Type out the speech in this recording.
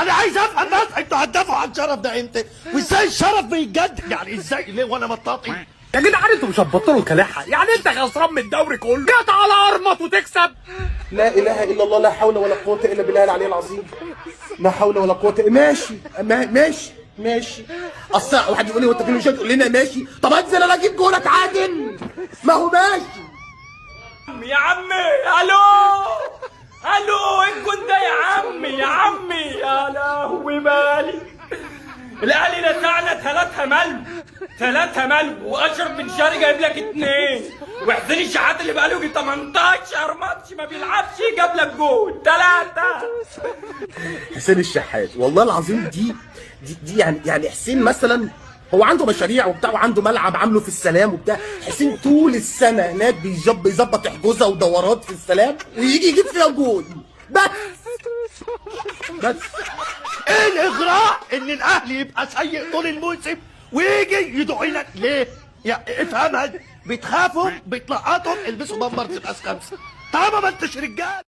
انا عايز افهم بس انتوا هتدافعوا عن الشرف ده امتى؟ وازاي الشرف بيتجدد؟ يعني ازاي ليه وانا مطاطي؟ يا جدعان انتوا مش هتبطلوا كلاحة، يعني انت خسران من الدوري كله جت على ارمط وتكسب. لا اله الا الله، لا حول ولا قوه الا بالله العلي العظيم. لا حول ولا قوه. ماشي ماشي. اصل واحد يقول لي وانت كل شويه تقول لنا ماشي، طب انزل انا اجيب جول اتعادل، ما هو ماشي. يا عمي الو الجون ده يا عمي يا لهوي مالي. الاهلي نزعنا 3 ملو واشرف بن شرقي جايب لك 2 وحسين الشحات اللي بقاله 18 ماتش ما بيلعبش جاب لك جول 3. حسين الشحات والله العظيم دي يعني حسين مثلا هو عنده مشاريع وبتاع وعنده ملعب عامله في السلام وبتاع. حسين طول السنه هناك بيظبط حجوزه ودورات في السلام ويجي يجيب فيها جول بس. ايه الاغراء ان الاهلي يبقى سيء طول الموسم ويجي يدعو لك ليه؟ يا افهمها، بتخافوا بتنقطوا البسوا بامبرز باس 5 طالما ما انتش رجال.